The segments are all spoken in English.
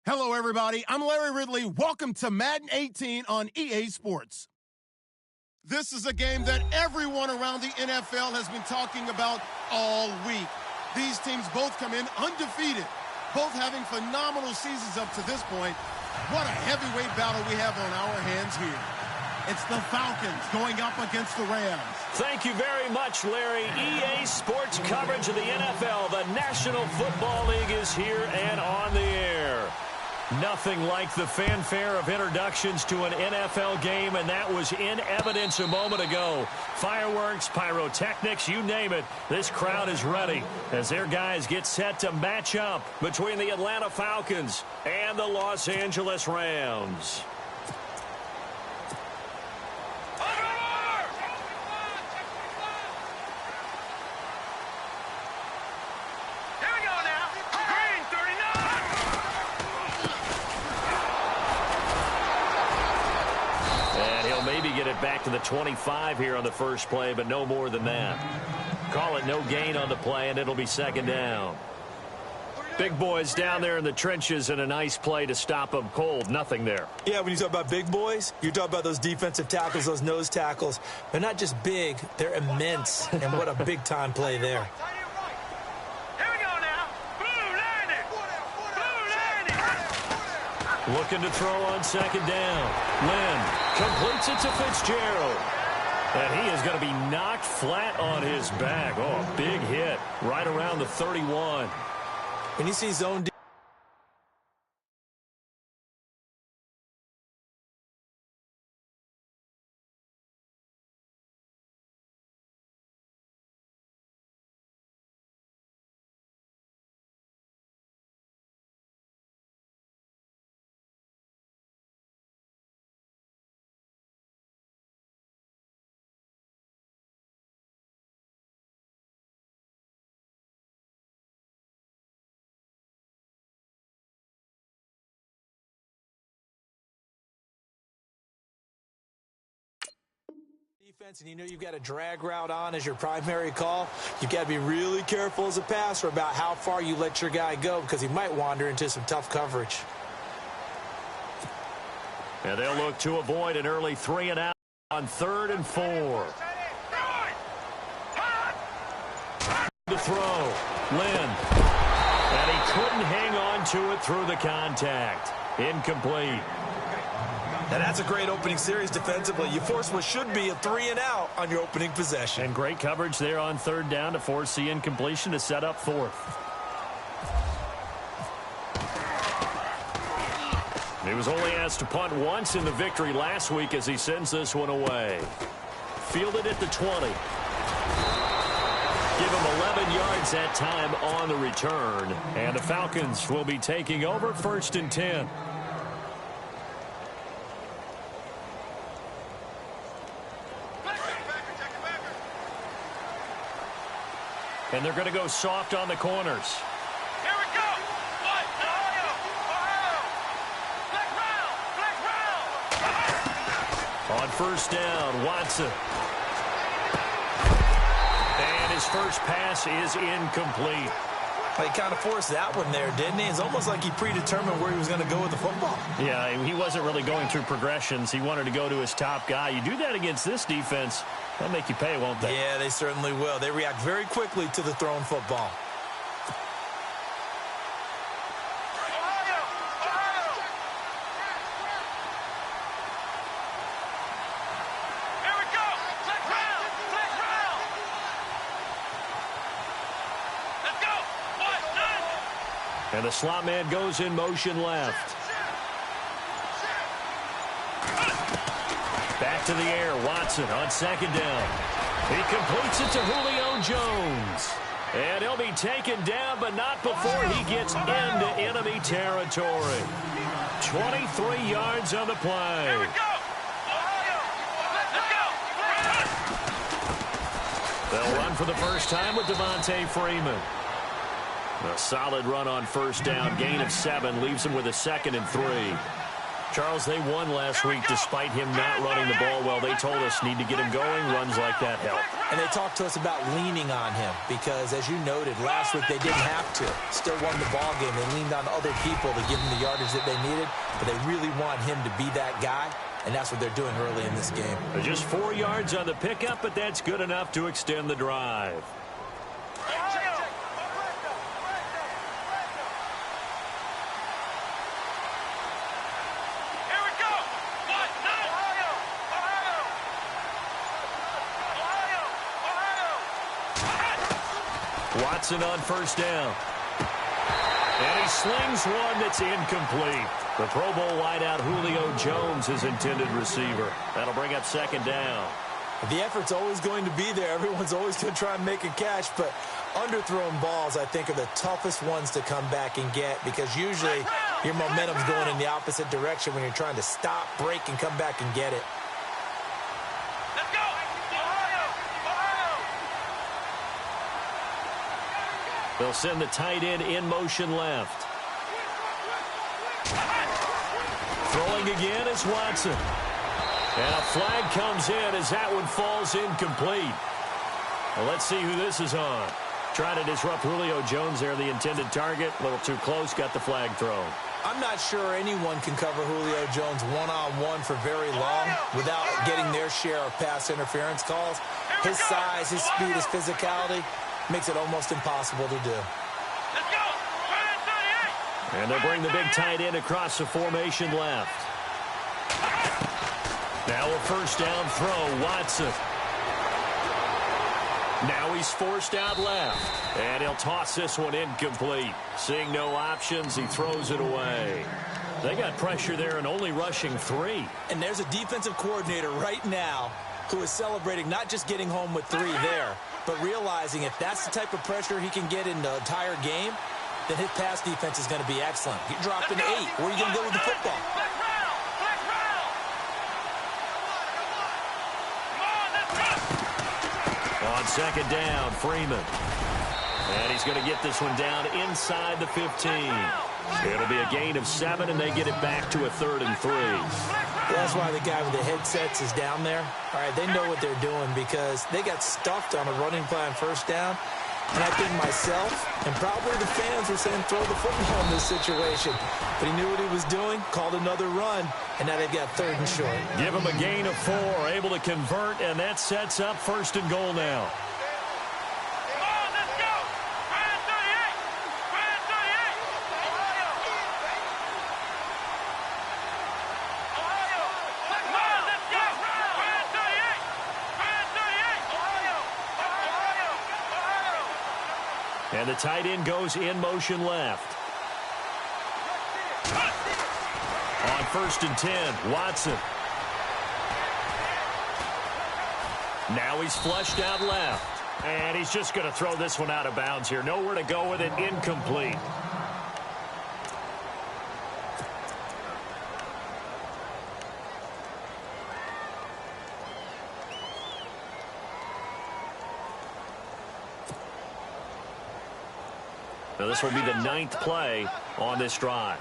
Hello, everybody. I'm Larry Ridley. Welcome to Madden 18 on EA Sports. This is a game that everyone around the NFL has been talking about all week. These teams both come in undefeated, both having phenomenal seasons up to this point. What a heavyweight battle we have on our hands here. It's the Falcons going up against the Rams. Thank you very much, Larry. EA Sports coverage of the NFL. The National Football League is here and on the air. Nothing like the fanfare of introductions to an NFL game, and that was in evidence a moment ago. Fireworks, pyrotechnics, you name it. This crowd is ready as their guys get set to match up between the Atlanta Falcons and the Los Angeles Rams. Get it back to the 25 here on the first play, but no more than that. Call it no gain on the play, and it'll be second down. Big boys down there in the trenches, and a nice play to stop them cold. Nothing there. Yeah, when you talk about big boys, you're talking about those defensive tackles, those nose tackles. They're not just big, they're immense, and what a big-time play there. Looking to throw on second down. Lynn completes it to Fitzgerald. And he is going to be knocked flat on his back. Oh, a big hit right around the 31. When you see zone defense, and you know you've got a drag route on as your primary call, you've got to be really careful as a passer about how far you let your guy go because he might wander into some tough coverage. And they'll look to avoid an early 3-and-out on 3rd and 4. To throw, Lynn. And he couldn't hang on to it through the contact. Incomplete. And that's a great opening series defensively. You force what should be a 3-and-out on your opening possession. And great coverage there on 3rd down to force the incompletion to set up 4th. He was only asked to punt once in the victory last week as he sends this one away. Fielded at the 20. Give him 11 yards that time on the return. And the Falcons will be taking over 1st and 10. And they're going to go soft on the corners. Here we go. On 1st down, Watson. And his first pass is incomplete. He kind of forced that one there, didn't he? It's almost like he predetermined where he was going to go with the football. Yeah, he wasn't really going through progressions. He wanted to go to his top guy. You do that against this defense, they'll make you pay, won't they? Yeah, they certainly will. They react very quickly to the thrown football. And the slot man goes in motion left. Back to the air, Watson on 2nd down. He completes it to Julio Jones. And he'll be taken down, but not before he gets into enemy territory. 23 yards on the play. They'll run for the first time with Devontae Freeman. A solid run on 1st down. Gain of 7 leaves him with a 2nd and 3. Charles, they won last week despite him not running the ball well. They told us need to get him going. Runs like that help. And they talked to us about leaning on him because, as you noted, last week they didn't have to. Still won the ball game. They leaned on other people to give them the yardage that they needed, but they really want him to be that guy, and that's what they're doing early in this game. Just 4 yards on the pickup, but that's good enough to extend the drive. Watson on first down. And he slings one that's incomplete. The Pro Bowl wideout Julio Jones, his intended receiver. That'll bring up second down. The effort's always going to be there. Everyone's always going to try and make a catch, but underthrown balls, I think, are the toughest ones to come back and get because usually your momentum's going in the opposite direction when you're trying to stop, break, and come back and get it. They'll send the tight end in motion left. Throwing again is Watson. And a flag comes in as that one falls incomplete. Well, let's see who this is on. Trying to disrupt Julio Jones there, the intended target. A little too close, got the flag thrown. I'm not sure anyone can cover Julio Jones one-on-one for very long without getting their share of pass interference calls. His size, his speed, his physicality makes it almost impossible to do. Let's go! And they'll bring the big tight end across the formation left. Now a first down throw, Watson. Now he's forced out left. And he'll toss this one incomplete. Seeing no options, he throws it away. They got pressure there and only rushing 3. And there's a defensive coordinator right now who is celebrating not just getting home with 3 there, but realizing if that's the type of pressure he can get in the entire game, then his pass defense is going to be excellent. He dropped an 8. Where are you going to go with the football? On second down, Freeman. And he's going to get this one down inside the 15. It'll be a gain of 7, and they get it back to a 3rd and 3. That's why the guy with the headsets is down there. All right, they know what they're doing because they got stuffed on a running play on first down. And I think myself and probably the fans were saying throw the football in this situation. But he knew what he was doing, called another run, and now they've got 3rd and short. Give him a gain of 4, able to convert, and that sets up 1st and goal now. And the tight end goes in motion left. On 1st and 10, Watson. Now he's flushed out left. And he's just going to throw this one out of bounds here. Nowhere to go with it, incomplete. Now this will be the 9th play on this drive.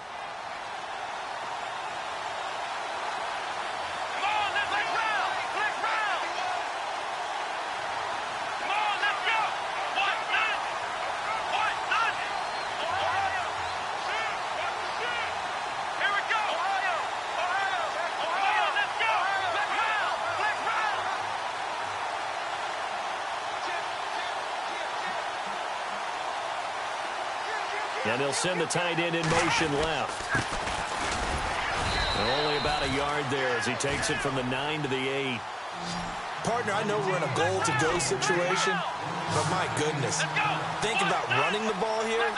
And he'll send the tight end in motion left. And only about a yard there as he takes it from the 9 to the 8. Partner, I know we're in a goal-to-go situation, but my goodness, think about running the ball here.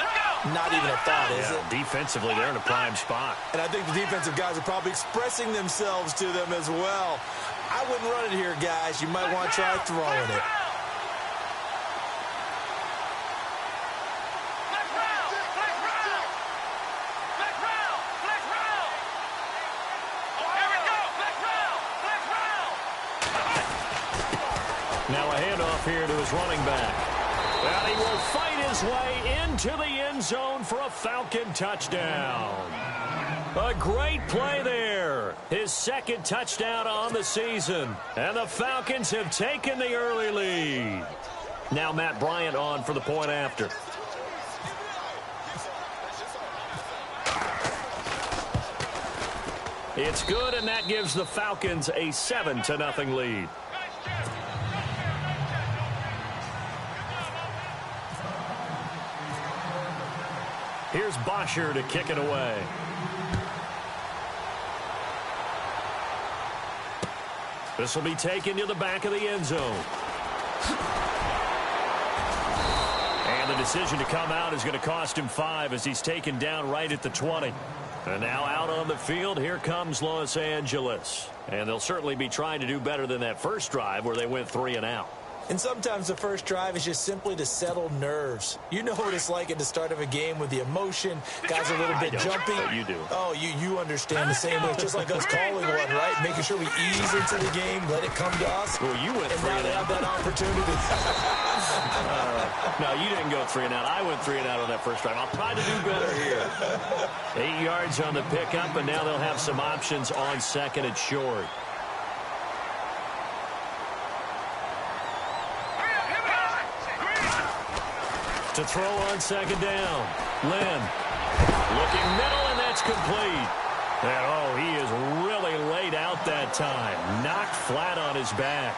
Not even a thought, is it? Defensively, they're in a prime spot. And I think the defensive guys are probably expressing themselves to them as well. I wouldn't run it here, guys. You might want to try throwing it. Now a handoff here to his running back. And he will fight his way into the end zone for a Falcon touchdown. A great play there. Palmer, his second touchdown on the season. And the Falcons have taken the early lead. Now Matt Bryant on for the point after. It's good, and that gives the Falcons a 7-0 lead. Here's Bosher to kick it away. This will be taken to the back of the end zone. And the decision to come out is going to cost him 5 as he's taken down right at the 20. And now out on the field, here comes Los Angeles. And they'll certainly be trying to do better than that first drive where they went 3 and out. And sometimes the first drive is just simply to settle nerves. You know what it's like at the start of a game with the emotion. Guys are a little bit jumpy. But you do. Oh, you understand the same way. It's just like us calling one, right? Making sure we ease into the game, let it come to us. Well, you went 3 and and out. Have that opportunity. No, you didn't go 3 and out. I went 3 and out on that first drive. I'll try to do better here. 8 yards on the pickup, and now they'll have some options on second and short. To throw on second down. Lynn looking middle, and that's complete. And, oh, he is really laid out that time. Knocked flat on his back.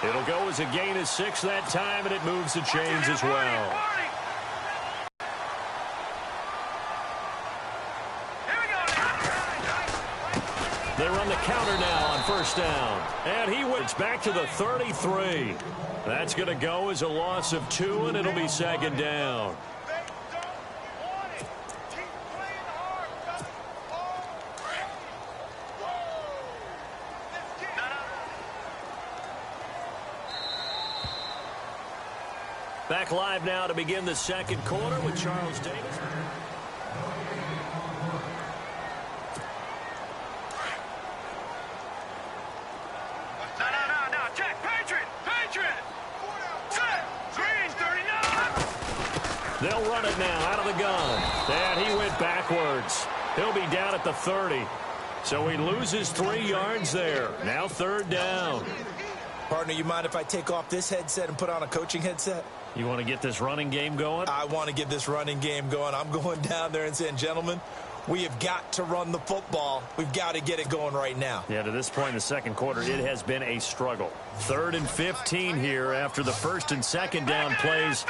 It'll go as a gain of 6 that time, and it moves the chains as well. They run the counter now on first down. And he wins back to the 33. That's going to go as a loss of 2, and it'll be second down. Back live now to begin the second quarter with Charles Davis. They'll run it now out of the gun. And he went backwards. He'll be down at the 30. So he loses 3 yards there. Now third down. Partner, you mind if I take off this headset and put on a coaching headset? You want to get this running game going? I want to get this running game going. I'm going down there and saying, gentlemen, we have got to run the football. We've got to get it going right now. Yeah, to this point in the second quarter, it has been a struggle. 3rd and 15 here after the first and second down plays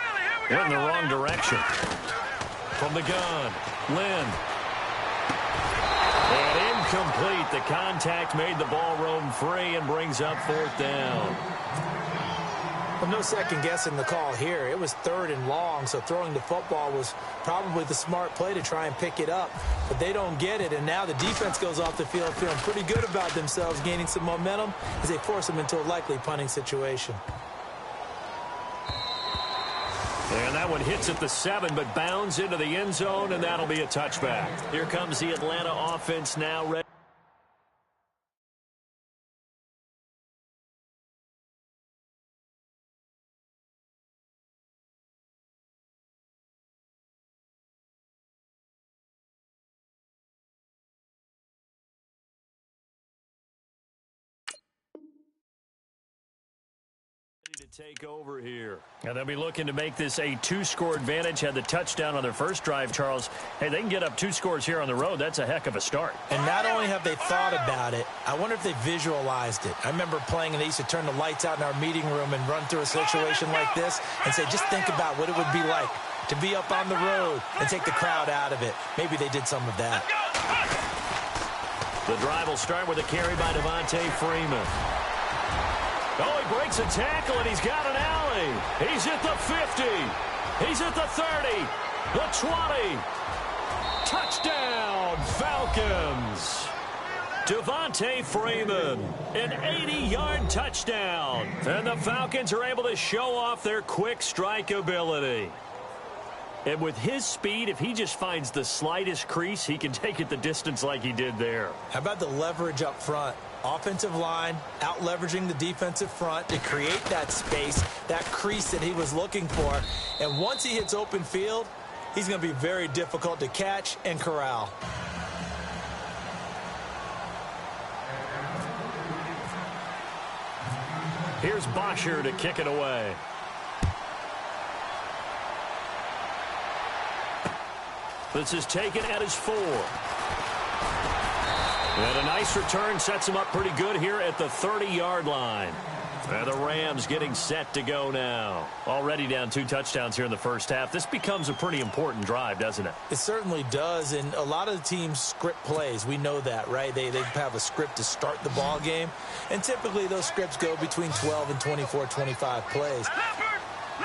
went in the wrong direction. From the gun, Lynn. And incomplete. The contact made the ball roam free and brings up 4th down. Well, no second guessing the call here. It was 3rd and long, so throwing the football was probably the smart play to try and pick it up. But they don't get it, and now the defense goes off the field feeling pretty good about themselves, gaining some momentum as they force them into a likely punting situation. And that one hits at the 7, but bounds into the end zone, and that'll be a touchback. Here comes the Atlanta offense now ready. To take over here. And they'll be looking to make this a 2-score advantage. Had the touchdown on their first drive, Charles. Hey, they can get up 2 scores here on the road. That's a heck of a start. And not only have they thought about it, I wonder if they visualized it. I remember playing, and they used to turn the lights out in our meeting room and run through a situation like this and say, just think about what it would be like to be up on the road and take the crowd out of it. Maybe they did some of that. The drive will start with a carry by Devontae Freeman. Oh, he breaks a tackle, and he's got an alley. He's at the 50. He's at the 30. The 20. Touchdown, Falcons. Devontae Freeman, an 80-yard touchdown. And the Falcons are able to show off their quick strike ability. And with his speed, if he just finds the slightest crease, he can take it the distance like he did there. How about the leverage up front? Offensive line out leveraging the defensive front to create that space, that crease that he was looking for. And once he hits open field, he's going to be very difficult to catch and corral. Here's Bosher to kick it away. This is taken at his 4. And a nice return sets him up pretty good here at the 30-yard line. And the Rams getting set to go now. Already down 2 touchdowns here in the first half. This becomes a pretty important drive, doesn't it? It certainly does, and a lot of the teams script plays. We know that, right? They have a script to start the ball game, and typically those scripts go between 12 and 24, 25 plays.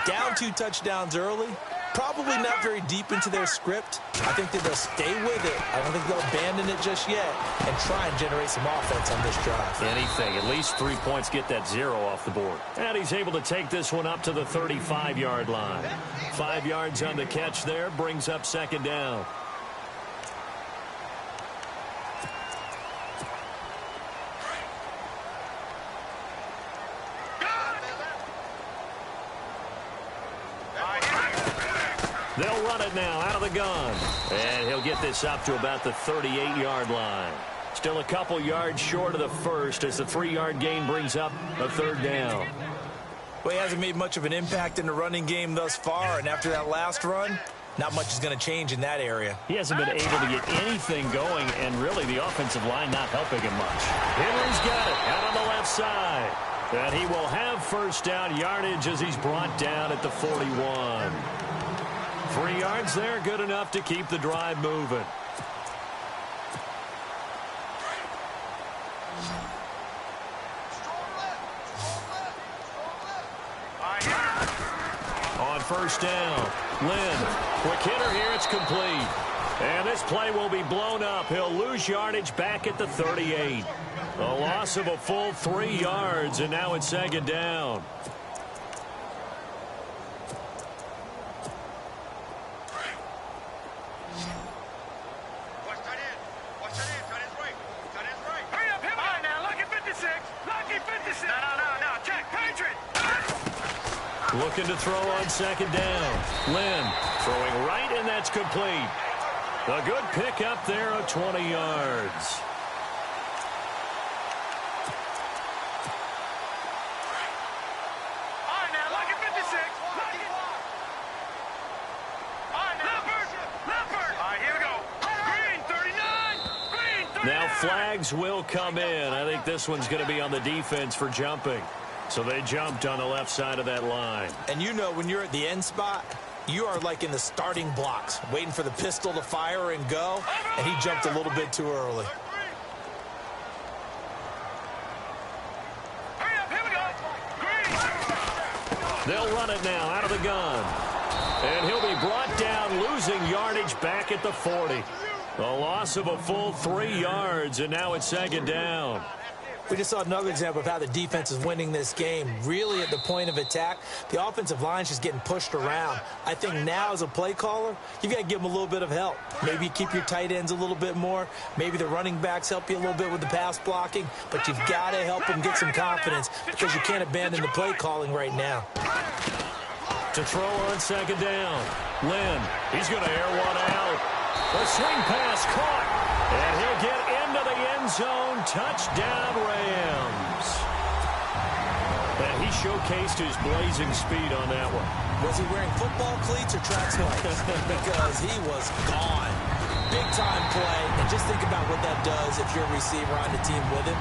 Down 2 touchdowns early, probably not very deep into their script. I think that they'll stay with it. I don't think they'll abandon it just yet and try and generate some offense on this drive. Anything. At least 3 points, get that 0 off the board. And he's able to take this one up to the 35-yard line. 5 yards on the catch there, brings up second down. They'll run it now out of the gun. And he'll get this up to about the 38-yard line. Still a couple yards short of the first as the 3-yard gain brings up a third down. Well, he hasn't made much of an impact in the running game thus far, and after that last run, not much is going to change in that area. He hasn't been able to get anything going, and really the offensive line not helping him much. Henry's got it out on the left side. And he will have first down yardage as he's brought down at the 41. 3 yards there, good enough to keep the drive moving. On first down, Lynn, quick hitter here, it's complete. And this play will be blown up. He'll lose yardage back at the 38. A loss of a full 3 yards, and now it's second down. Looking to throw on second down. Lynn throwing right, and that's complete. A good pickup there of 20 yards. Now flags will come in. I think this one's going to be on the defense for jumping. So they jumped on the left side of that line. And you know when you're at the end spot, you are like in the starting blocks, waiting for the pistol to fire and go, and he jumped a little bit too early. They'll run it now out of the gun. And he'll be brought down, losing yardage back at the 40. A loss of a full 3 yards, and now it's second down. We just saw another example of how the defense is winning this game. Really at the point of attack, the offensive line's just getting pushed around. I think now as a play caller, you've got to give them a little bit of help. Maybe keep your tight ends a little bit more. Maybe the running backs help you a little bit with the pass blocking. But you've got to help them get some confidence because you can't abandon the play calling right now. To throw on second down, Lynn, he's going to air one out. A swing pass caught, and he'll get into the end zone. Touchdown, Rams. And he showcased his blazing speed on that one. Was he wearing football cleats or track spikes? Because he was gone. Big-time play, and just think about what that does if you're a receiver on the team with him.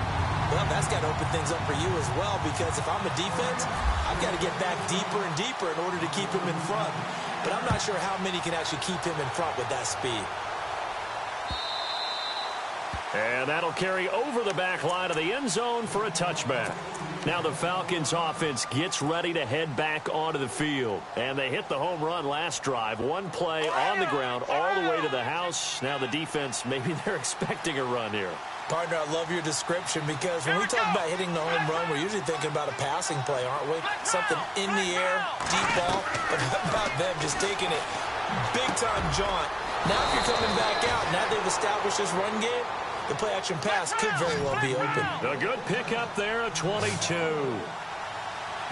Well, that's got to open things up for you as well, because if I'm a defense, I've got to get back deeper and deeper in order to keep him in front. But I'm not sure how many can actually keep him in front with that speed. And that'll carry over the back line of the end zone for a touchback. Now the Falcons offense gets ready to head back onto the field. And they hit the home run last drive. One play on the ground all the way to the house. Now the defense, maybe they're expecting a run here. Partner, I love your description, because when we talk about hitting the home run, we're usually thinking about a passing play, aren't we? Something in the air, deep ball. But how about them just taking it big-time jaunt? Now if you're coming back out, now they've established this run game, the play-action pass could very well be open. A good pickup there of 22.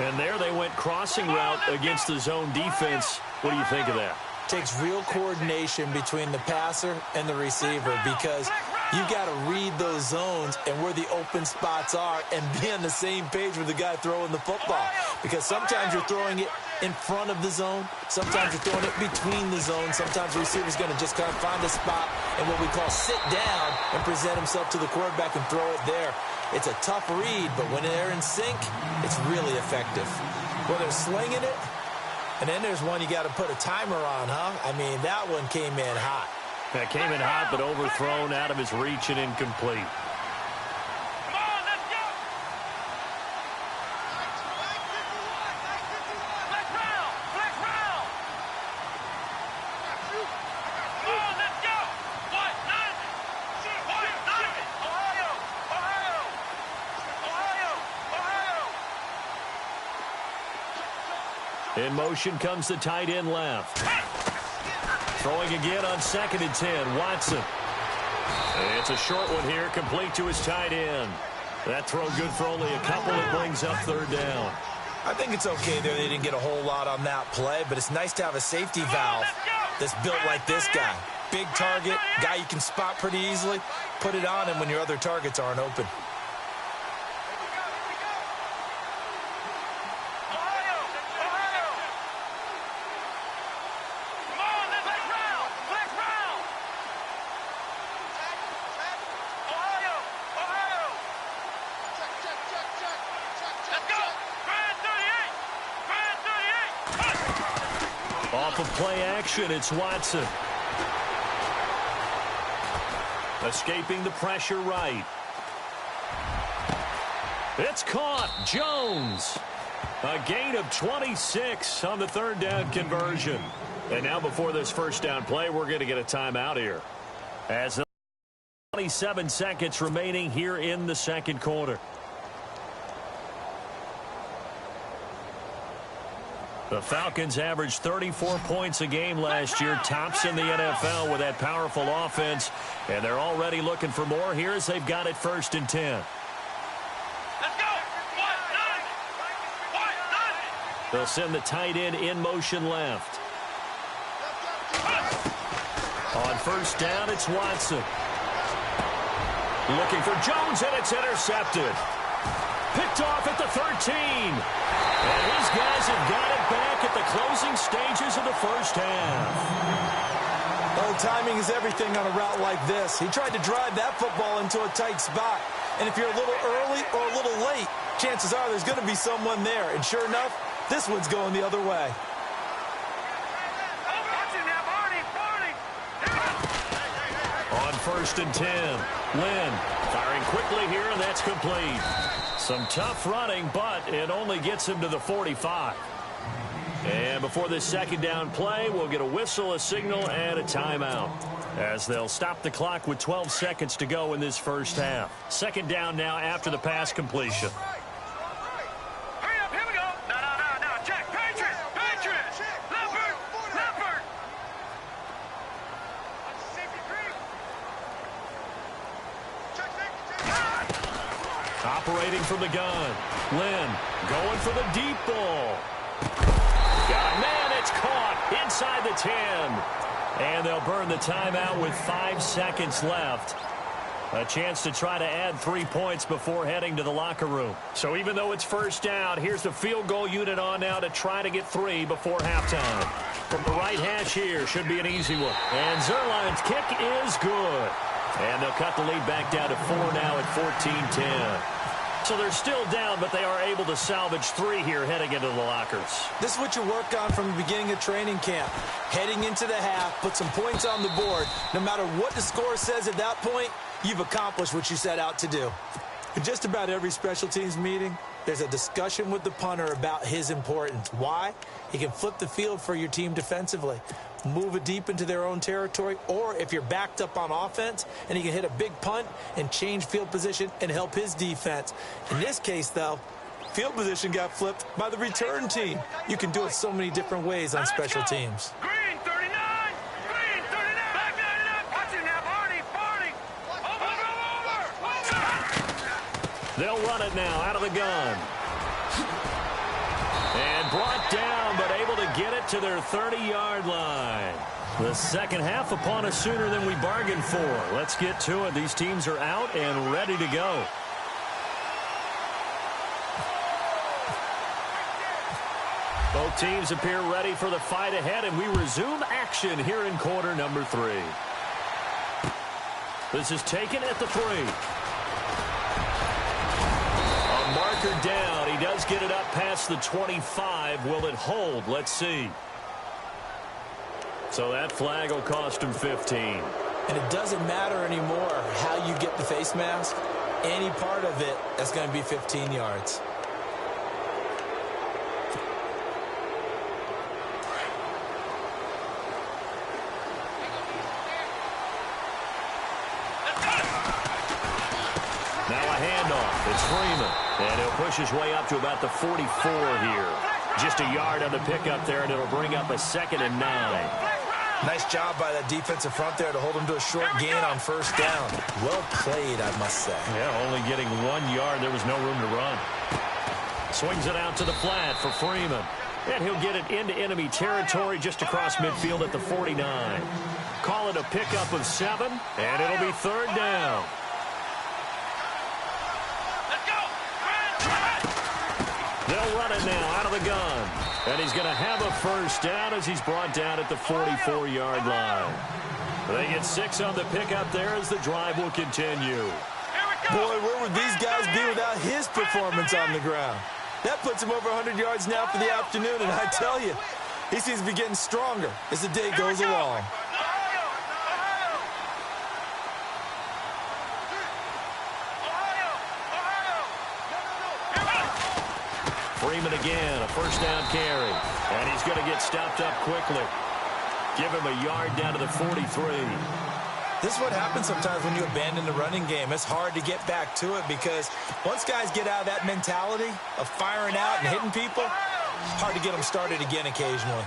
And there they went crossing route against the zone defense. What do you think of that? Takes real coordination between the passer and the receiver, because You've got to read those zones and where the open spots are and be on the same page with the guy throwing the football. Because sometimes you're throwing it in front of the zone. Sometimes you're throwing it between the zones. Sometimes the receiver's going to just kind of find a spot and what we call sit down and present himself to the quarterback and throw it there. It's a tough read, but when they're in sync, it's really effective. When they're slinging it, and then there's one you got to put a timer on, huh? I mean, that one came in hot. That came in hot, but overthrown, out of his reach and incomplete. Come on, let's go! Flex round! Flex round! Come on, let's go! What? None! What? None! Ohio! Ohio! Ohio! Ohio! In motion comes the tight end left. Throwing again on 2nd and 10, Watson. It's a short one here, complete to his tight end. That throw good for only a couple. It brings up 3rd down. I think it's okay there. They didn't get a whole lot on that play, but it's nice to have a safety valve that's built like this guy. Big target, guy you can spot pretty easily. Put it on him when your other targets aren't open. Off of play action, it's Watson. Escaping the pressure right. It's caught. Jones. A gain of 26 on the 3rd down conversion. And now before this 1st down play, we're going to get a timeout here. As 27 seconds remaining here in the 2nd quarter. The Falcons averaged 34 points a game last year, tops in the NFL with that powerful offense, and they're already looking for more here as they've got it 1st and 10. Let's go! They'll send the tight end in motion left. On 1st down, it's Watson. Looking for Jones, and it's intercepted. Picked off at the 13. And these guys have got it back at the closing stages of the 1st half. Oh, timing is everything on a route like this. He tried to drive that football into a tight spot. And if you're a little early or a little late, chances are there's going to be someone there. And sure enough, this one's going the other way. On 1st and 10, Lynn firing quickly here, and that's complete. Some tough running, but it only gets him to the 45. And before this 2nd down play, we'll get a whistle, a signal, and a timeout, as they'll stop the clock with 12 seconds to go in this 1st half. 2nd down now after the pass completion. Hurry up, here we go! No, check! Patriots! Leopard! Operating from the gun. Lynn going for the deep ball. Got a man, it's caught inside the 10. And they'll burn the timeout with 5 seconds left. A chance to try to add 3 points before heading to the locker room. So even though it's 1st down, here's the field goal unit on now to try to get 3 before halftime. From the right hash here, should be an easy one. And Zerline's kick is good. And they'll cut the lead back down to 4 now at 14-10. So they're still down, but they are able to salvage 3 here heading into the lockers. This is what you work on from the beginning of training camp. Heading into the half, put some points on the board. No matter what the score says at that point, you've accomplished what you set out to do. In just about every special teams meeting, there's a discussion with the punter about his importance. Why? He can flip the field for your team defensively, move it deep into their own territory, or if you're backed up on offense, and he can hit a big punt and change field position and help his defense. In this case, though, field position got flipped by the return team. You can do it so many different ways on special teams. Green 39! Green 39! Back 99! Watch it now, Barney! Over! They'll run it now out of the gun. And brought down, but able to get it to their 30-yard line. The second half upon us sooner than we bargained for. Let's get to it. These teams are out and ready to go. Both teams appear ready for the fight ahead, and we resume action here in quarter number 3. This is taken at the 3. A marker down. He does get it up past the 25. Will it hold? Let's see. So that flag will cost him 15. And it doesn't matter anymore how you get the face mask. Any part of it, that's going to be 15 yards. Now a handoff. It's Freeman. And he'll push his way up to about the 44 here. Just a yard on the pickup there, and it'll bring up a 2nd and 9. Nice job by that defensive front there to hold him to a short gain on first down. Well played, I must say. Yeah, only getting 1 yard. There was no room to run. Swings it out to the flat for Freeman. And he'll get it into enemy territory just across midfield at the 49. Call it a pickup of 7, and it'll be 3rd down. They'll run it now out of the gun. And he's going to have a first down as he's brought down at the 44-yard line. They get 6 on the pickup there as the drive will continue. Boy, where would these guys be without his performance on the ground? That puts him over 100 yards now for the afternoon, and I tell you, he seems to be getting stronger as the day goes along. Freeman again, a first down carry. And he's going to get stopped up quickly. Give him a yard down to the 43. This is what happens sometimes when you abandon the running game. It's hard to get back to it because once guys get out of that mentality of firing out and hitting people, it's hard to get them started again occasionally.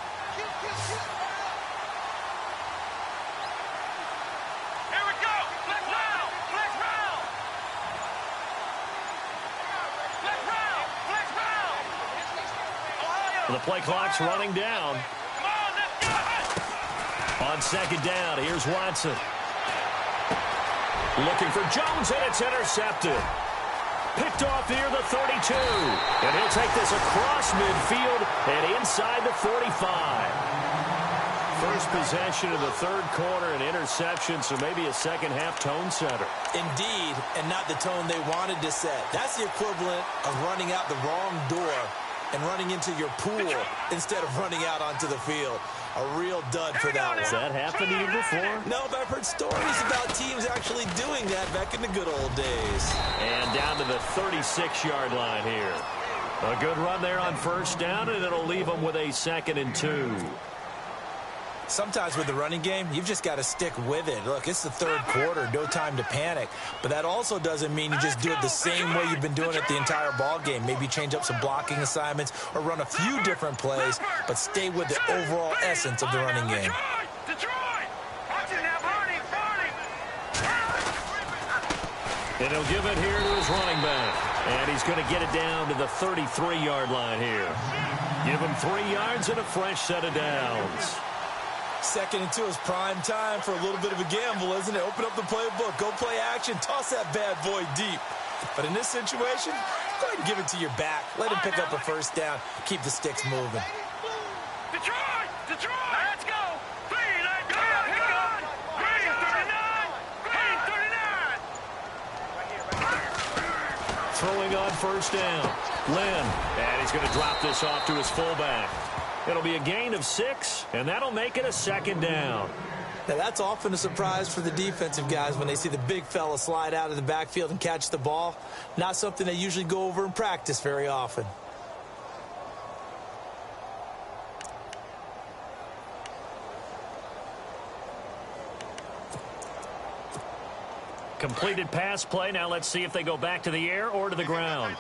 The play clock's running down. On 2nd down, here's Watson. Looking for Jones, and it's intercepted. Picked off near the 32. And he'll take this across midfield and inside the 45. First possession of the 3rd quarter, an interception, so maybe a second-half tone setter. Indeed, and not the tone they wanted to set. That's the equivalent of running out the wrong door and running into your pool instead of running out onto the field. A real dud for that one. Has that happened to you before? No, but I've heard stories about teams actually doing that back in the good old days. And down to the 36-yard line here. A good run there on first down, and it'll leave them with a 2nd and 2. Sometimes with the running game, you've just got to stick with it. Look, it's the 3rd quarter, no time to panic. But that also doesn't mean you just do it the same way you've been doing it the entire ball game. Maybe change up some blocking assignments or run a few different plays, but stay with the overall essence of the running game. And he'll give it here to his running back. And he's going to get it down to the 33-yard line here. Give him 3 yards and a fresh set of downs. 2nd and 2 is prime time for a little bit of a gamble, isn't it? Open up the playbook, go play action, toss that bad boy deep. But in this situation, go ahead and give it to your back. Let him pick up a first down. Keep the sticks moving. Detroit! Let's go! Green, let's go! Green 39! Green 39! Throwing on first down. Lynn. And he's going to drop this off to his fullback. It'll be a gain of 6, and that'll make it a 2nd down. Now, that's often a surprise for the defensive guys when they see the big fella slide out of the backfield and catch the ball. Not something they usually go over in practice very often. Completed pass play. Now let's see if they go back to the air or to the ground.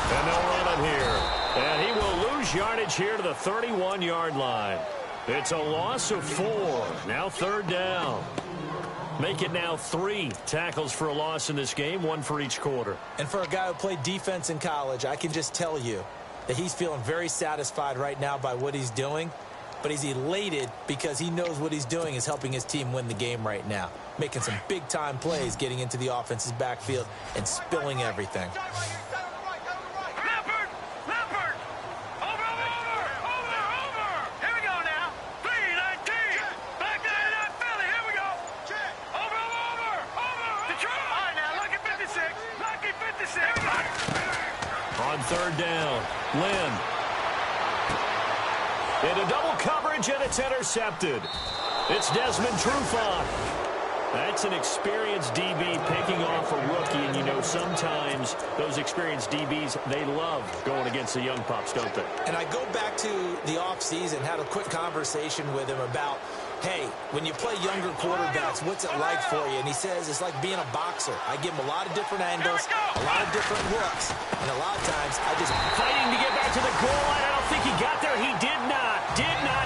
And they'll run it here. And he will lose yardage here to the 31-yard line. It's a loss of 4. Now 3rd down. Make it now 3 tackles for a loss in this game, 1 for each quarter. And for a guy who played defense in college, I can just tell you that he's feeling very satisfied right now by what he's doing. But he's elated because he knows what he's doing is helping his team win the game right now. Making some big-time plays, getting into the offense's backfield, and spilling everything. On third down, Lynn. Into double coverage, and it's intercepted. It's Desmond Trufant. That's an experienced DB picking off a rookie, and you know sometimes those experienced DBs, they love going against the young pups, don't they? And I go back to the offseason, had a quick conversation with him about, hey, when you play younger quarterbacks, what's it like for you? And he says it's like being a boxer. I give him a lot of different angles, a lot of different looks, and a lot of times I just... Fighting to get back to the goal line. I don't think he got there. He did not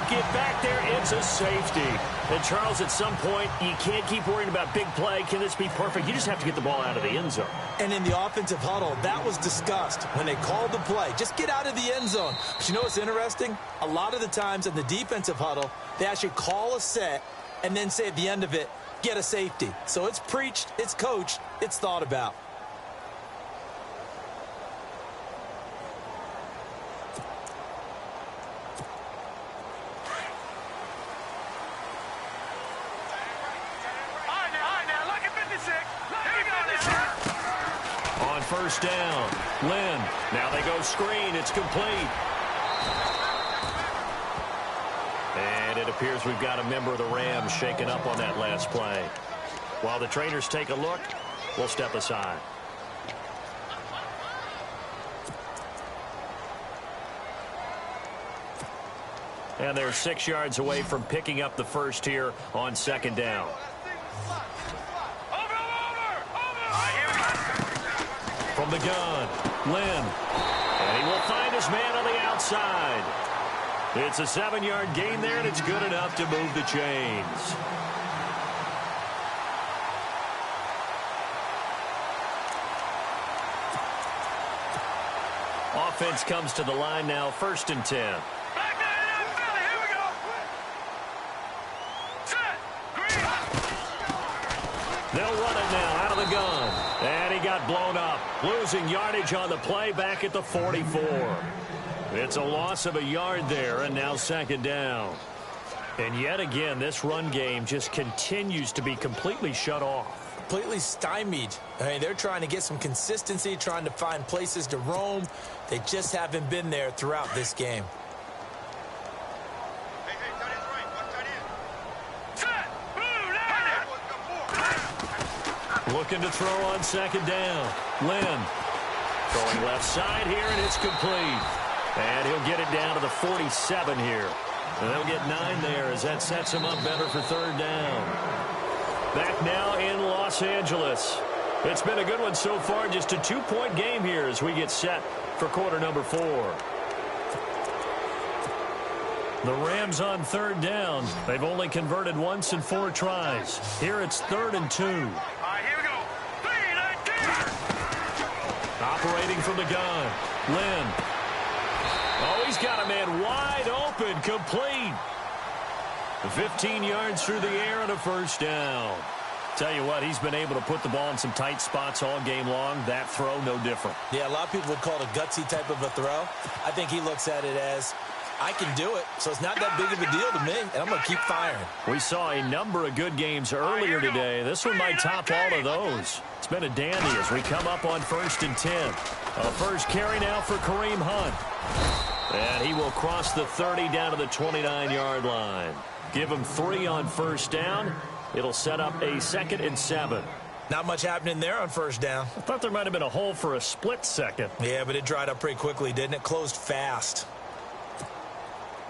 get back there. It's a safety. And Charles, at some point, you can't keep worrying about big play. Can this be perfect? You just have to get the ball out of the end zone. And in the offensive huddle, that was discussed when they called the play. Just get out of the end zone. But you know what's interesting? A lot of the times in the defensive huddle, they actually call a set and then say at the end of it, get a safety. So it's preached, it's coached, it's thought about. On first down, Lynn. Now they go screen. It's complete. And it appears we've got a member of the Rams shaken up on that last play. While the trainers take a look, we'll step aside. And they're 6 yards away from picking up the first here on second down. From the gun, Lynn. And he will find his man on the outside. It's a 7-yard gain there, and it's good enough to move the chains. Offense comes to the line now, 1st and 10. They'll run it now out of the gun. And he got blown up. Losing yardage on the play back at the 44. It's a loss of a yard there, and now second down. And yet again, this run game just continues to be completely shut off. Completely stymied. I mean, they're trying to get some consistency, trying to find places to roam. They just haven't been there throughout this game. Looking to throw on second down. Lynn going left side here, and it's complete. And he'll get it down to the 47 here. And they'll get 9 there as that sets him up better for third down. Back now in Los Angeles. It's been a good one so far. Just a 2-point game here as we get set for quarter number 4. The Rams on third down. They've only converted once in 4 tries. Here it's 3rd and 2. Operating from the gun, Lynn. Oh, he's got a man wide open, complete. 15 yards through the air and a first down. Tell you what, he's been able to put the ball in some tight spots all game long. That throw, no different. Yeah, a lot of people would call it a gutsy type of a throw. I think he looks at it as, I can do it, so it's not that big of a deal to me, and I'm going to keep firing. We saw a number of good games earlier today. This one might top all of those. It's been a dandy as we come up on 1st and 10. A first carry now for Kareem Hunt. And he will cross the 30 down to the 29-yard line. Give him 3 on first down. It'll set up a 2nd and 7. Not much happening there on first down. I thought there might have been a hole for a split second. Yeah, but it dried up pretty quickly, didn't it? Closed fast.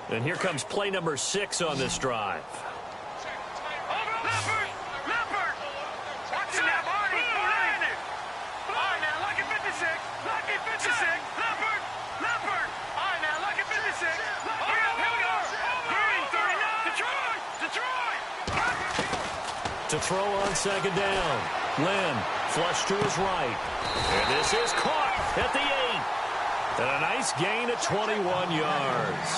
And here comes play number 6 on this drive. To to throw on second down. Lynn, flush to his right. And this is caught at the 8. And a nice gain of 21 yards.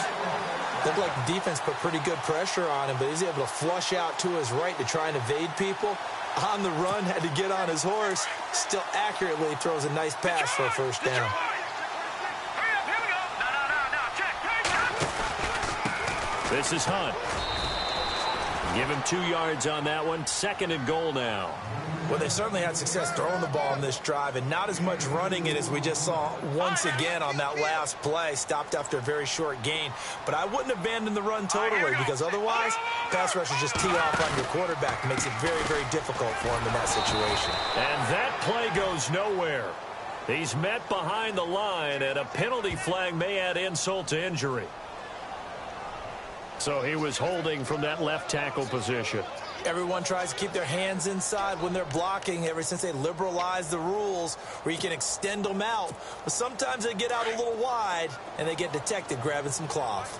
Looked like the defense put pretty good pressure on him, but he's able to flush out to his right to try and evade people. On the run, had to get on his horse. Still accurately throws a nice pass for a first down. This is Hunt. Give him 2 yards on that one. 2nd and goal now. Well, they certainly had success throwing the ball in this drive, and not as much running it as we just saw once again on that last play. Stopped after a very short gain. But I wouldn't abandon the run totally, because otherwise, pass rushers just tee off on your quarterback. It makes it very, very difficult for him in that situation. And that play goes nowhere. He's met behind the line, and a penalty flag may add insult to injury. So he was holding from that left tackle position. Everyone tries to keep their hands inside when they're blocking ever since they liberalized the rules where you can extend them out. But sometimes they get out a little wide, and they get detected grabbing some cloth.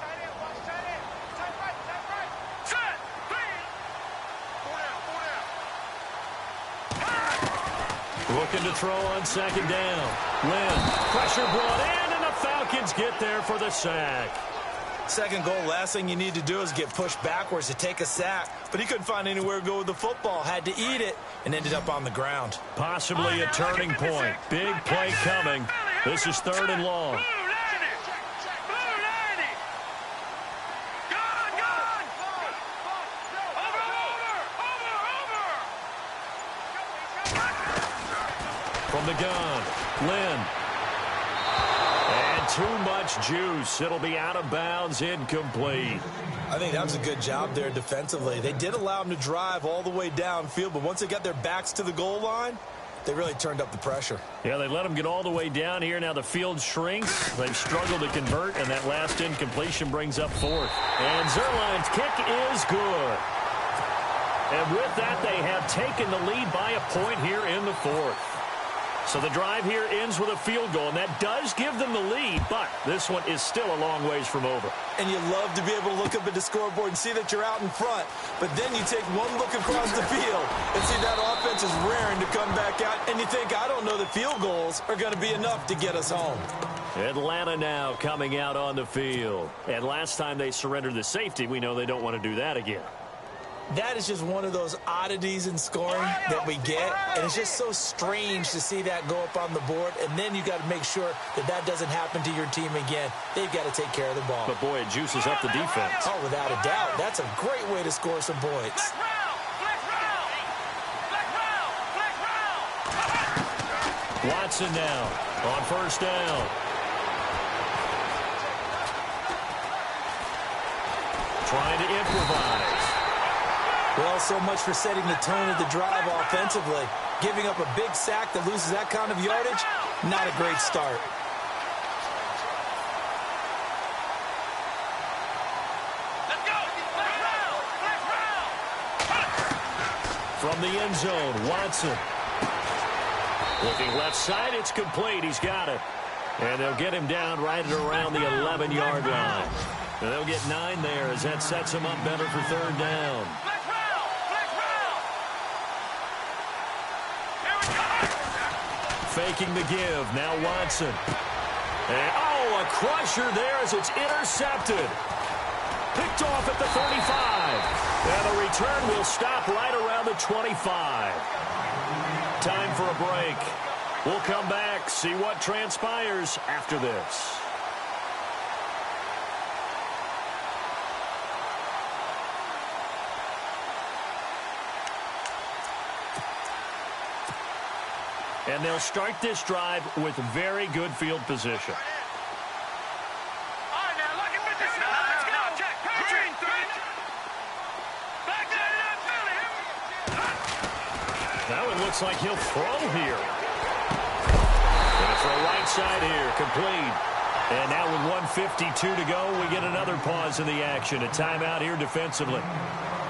Looking to throw on second down. Lynn, pressure brought in, and the Falcons get there for the sack. Second goal, last thing you need to do is get pushed backwards to take a sack. But he couldn't find anywhere to go with the football. Had to eat it and ended up on the ground. Possibly a turning point. Big play coming. This is 3rd and long. From the gun, Lynn. And too much juice. It'll be out of bounds, incomplete. I think that was a good job there defensively. They did allow them to drive all the way downfield, but once they got their backs to the goal line, they really turned up the pressure. Yeah, they let them get all the way down here. Now the field shrinks. They've struggled to convert, and that last incompletion brings up 4th. And Zerline's kick is good. And with that, they have taken the lead by a point here in the 4th. So the drive here ends with a field goal, and that does give them the lead, but this one is still a long ways from over. And you love to be able to look up at the scoreboard and see that you're out in front, but then you take one look across the field and see that offense is raring to come back out, and you think, I don't know that field goals are going to be enough to get us home. Atlanta now coming out on the field. And last time they surrendered the safety, we know they don't want to do that again. That is just one of those oddities in scoring that we get, and it's just so strange to see that go up on the board, and then you got to make sure that that doesn't happen to your team again. They've got to take care of the ball. But, boy, it juices up the defense. Oh, without a doubt. That's a great way to score some points. Watson now on first down. Trying to improvise. Well, so much for setting the tone of the drive offensively. Giving up a big sack that loses that kind of yardage, not a great start. From the end zone, Watson. Looking left side, it's complete. He's got it. And they'll get him down right at around the 11-yard line. And they'll get 9 there as that sets him up better for 3rd down. Faking the give. Now Watson. And, oh, a crusher there as it's intercepted. Picked off at the 35. And the return will stop right around the 25. Time for a break. We'll come back, see what transpires after this. And they'll start this drive with very good field position. Now it looks like he'll throw here. Going to throw right side here, complete. And now with 1:52 to go, we get another pause in the action. A timeout here defensively.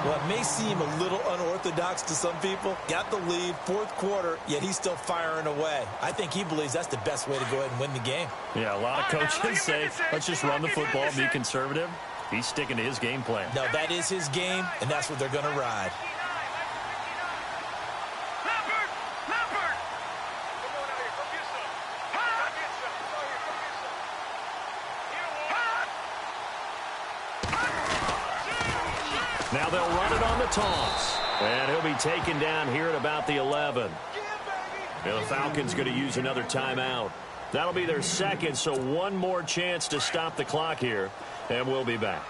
Well, it may seem a little unorthodox to some people. Got the lead, 4th quarter, yet he's still firing away. I think he believes that's the best way to go ahead and win the game. Yeah, a lot of coaches say, let's just run the football, be conservative. He's sticking to his game plan. No, that is his game, and that's what they're going to ride. Now they'll run it on the toss. And he'll be taken down here at about the 11. And the Falcons going to use another timeout. That'll be their second, so one more chance to stop the clock here. And we'll be back.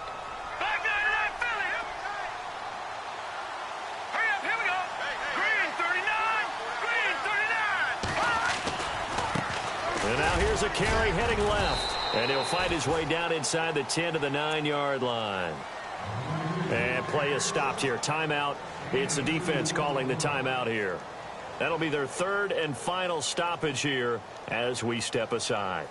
And now here's a carry heading left. And he'll find his way down inside the 10 to the 9-yard line. And play is stopped here. Timeout. It's the defense calling the timeout here. That'll be their third and final stoppage here as we step aside.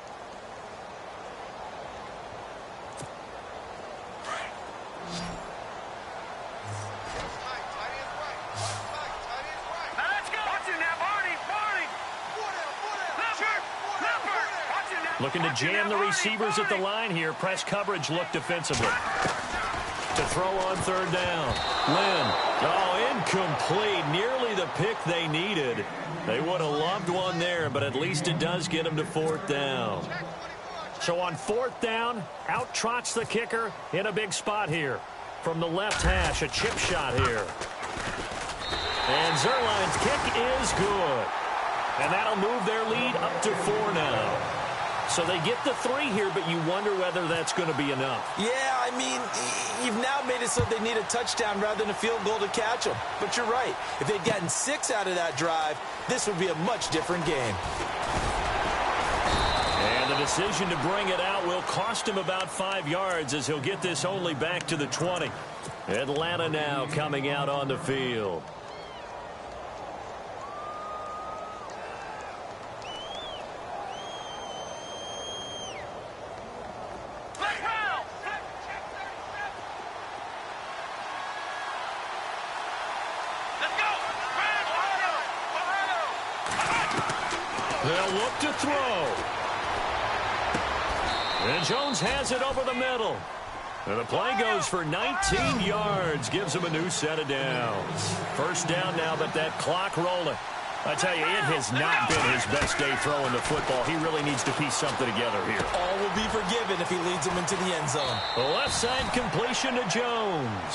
Looking to jam the receivers at the line here. Press coverage look defensively. To throw on third down. Lynn. Oh, incomplete. Nearly the pick they needed. They would have loved one there, but at least it does get them to fourth down. So on fourth down, out trots the kicker in a big spot here. From the left hash, a chip shot here. And Zerline's kick is good. And that'll move their lead up to 4 now. So they get the 3 here, but you wonder whether that's going to be enough. Yeah, I mean, you've now made it so they need a touchdown rather than a field goal to catch them. But you're right. If they'd gotten 6 out of that drive, this would be a much different game. And the decision to bring it out will cost him about 5 yards as he'll get this only back to the 20. Atlanta now coming out on the field. They'll look to throw. And Jones has it over the middle. And the play goes for 19 yards. Gives him a new set of downs. First down now, but that clock rolling. I tell you, it has not been his best day throwing the football. He really needs to piece something together here. All will be forgiven if he leads them into the end zone. The left side completion to Jones.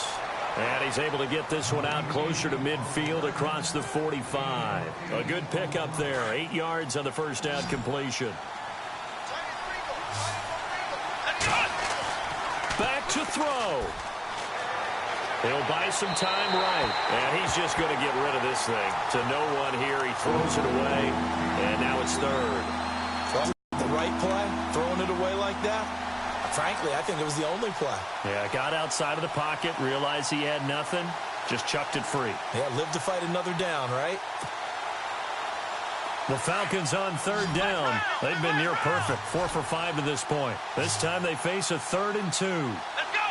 And he's able to get this one out closer to midfield across the 45. A good pickup there. 8 yards on the first down completion. Back to throw. He'll buy some time right. And he's just going to get rid of this thing. To no one here. He throws it away. And now it's third. The right play, throwing it away like that. Frankly, I think it was the only play. Yeah, got outside of the pocket, realized he had nothing, just chucked it free. Yeah, live to fight another down, right? The Falcons on third down. They've been near perfect, 4 for 5 to this point. This time they face a 3rd and 2. Let's go!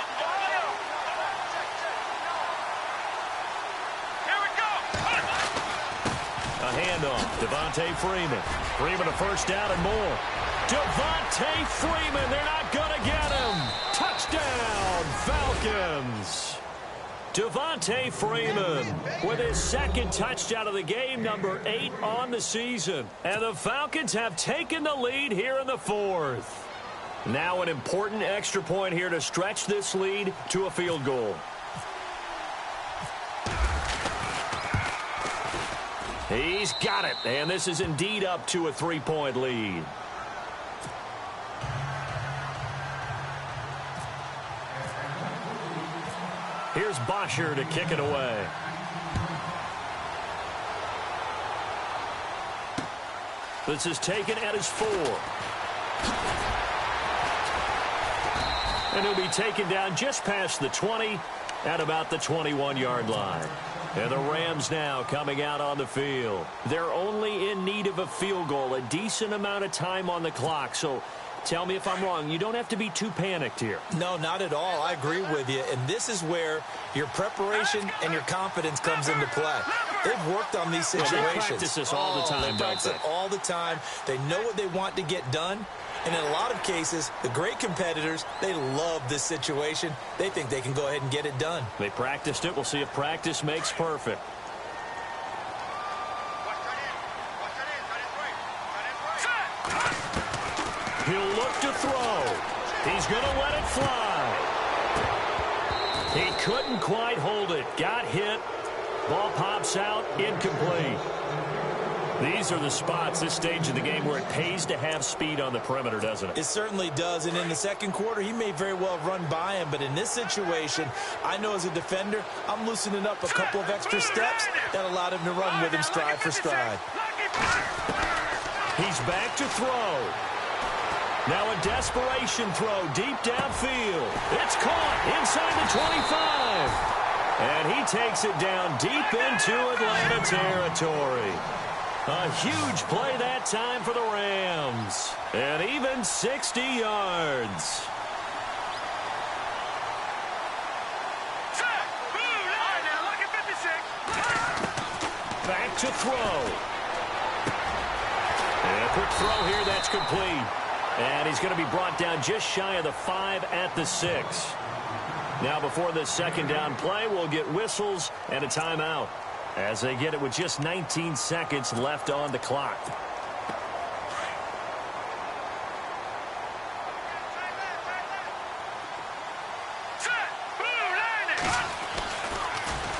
Here we go! A handoff, Devontae Freeman. Freeman a first down and more. Devontae Freeman, they're not going to get him. Touchdown, Falcons. Devontae Freeman with his second touchdown of the game, number 8 on the season. And the Falcons have taken the lead here in the 4th. Now an important extra point here to stretch this lead to a field goal. He's got it, and this is indeed up to a 3-point lead. Here's Bosher to kick it away. This is taken at his 4. And he'll be taken down just past the 20 at about the 21-yard line. And the Rams now coming out on the field. They're only in need of a field goal, a decent amount of time on the clock. So tell me if I'm wrong. You don't have to be too panicked here. No, not at all. I agree with you. And this is where your preparation and your confidence comes into play. They've worked on these situations. They practice this all the time, they practice it all the time. They know what they want to get done. And in a lot of cases, the great competitors, they love this situation. They think they can go ahead and get it done. They practiced it. We'll see if practice makes perfect. He'll look to throw. He's going to let it fly. He couldn't quite hold it. Got hit. Ball pops out. Incomplete. These are the spots, this stage of the game, where it pays to have speed on the perimeter, doesn't it? It certainly does, and in the second quarter, he may very well run by him, but in this situation, I know as a defender, I'm loosening up a couple of extra steps that allowed him to run with him stride for stride. He's back to throw. Now a desperation throw deep downfield. It's caught inside the 25. And he takes it down deep into Atlanta territory. A huge play that time for the Rams. And even 60 yards. Back to throw. And a quick throw here, that's complete. And he's going to be brought down just shy of the 5 at the 6. Now before this second down play, we'll get whistles and a timeout as they get it with just 19 seconds left on the clock.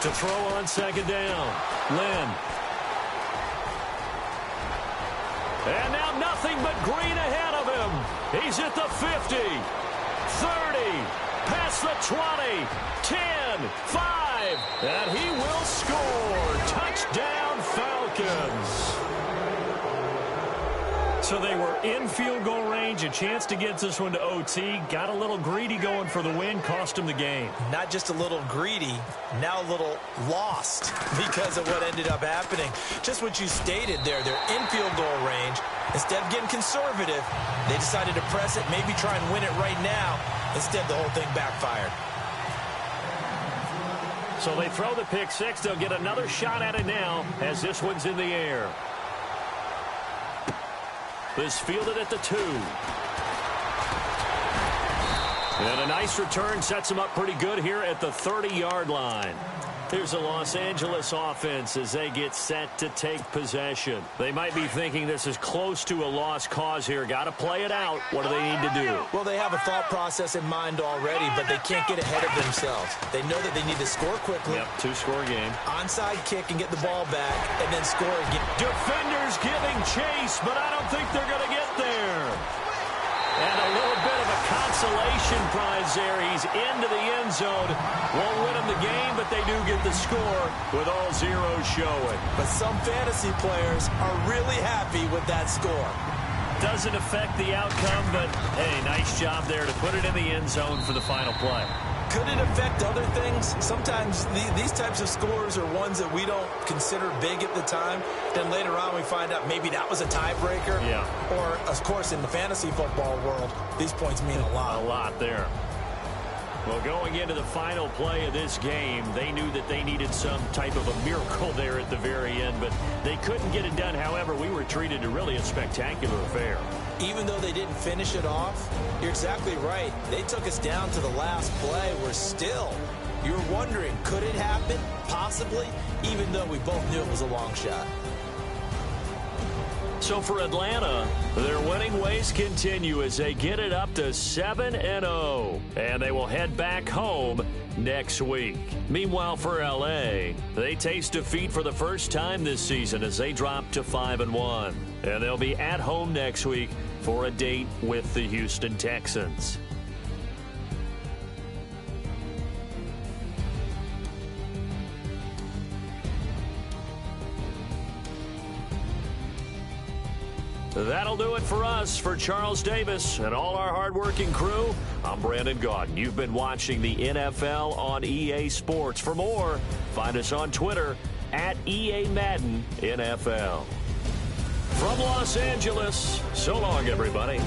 To throw on second down, Lynn. And now nothing but green ahead of him. He's at the 50, 30, past the 20, 10, 5, and he will score. Touchdown, Falcons. So they were in field goal range, a chance to get this one to OT. Got a little greedy going for the win, cost him the game. Not just a little greedy, now a little lost because of what ended up happening. Just what you stated there, they're in field goal range. Instead of getting conservative, they decided to press it, maybe try and win it right now. Instead, the whole thing backfired. So they throw the pick six. They'll get another shot at it now as this one's in the air. This fielded at the 2. And a nice return sets them up pretty good here at the 30-yard line. Here's the Los Angeles offense as they get set to take possession. They might be thinking this is close to a lost cause here. Got to play it out. What do they need to do? Well, they have a thought process in mind already, but they can't get ahead of themselves. They know that they need to score quickly. Yep, 2-score game. Onside kick and get the ball back, and then score again. Defenders giving chase, but I don't think they're going to get there. And a little bit of a consolation prize there. He's into the end zone. Won't win them the game, but they do get the score with all zeros showing. But some fantasy players are really happy with that score. Doesn't affect the outcome, but, hey, nice job there to put it in the end zone for the final play. Could it affect other things? Sometimes these types of scores are ones that we don't consider big at the time. Then later on we find out maybe that was a tiebreaker. Yeah. Or, of course, in the fantasy football world, these points mean a lot. A lot there. Well, going into the final play of this game, they knew that they needed some type of a miracle there at the very end, but they couldn't get it done. However, we were treated to really a spectacular affair. Even though they didn't finish it off, you're exactly right. They took us down to the last play. We're still, you're wondering, could it happen? Possibly, even though we both knew it was a long shot. So for Atlanta, their winning ways continue as they get it up to 7-0, and they will head back home next week. Meanwhile, for L.A., they taste defeat for the first time this season as they drop to 5-1, and they'll be at home next week for a date with the Houston Texans. That'll do it for us. For Charles Davis and all our hardworking crew, I'm Brandon Gaudin. You've been watching the NFL on EA Sports. For more, find us on Twitter at EA Madden NFL. From Los Angeles, so long, everybody.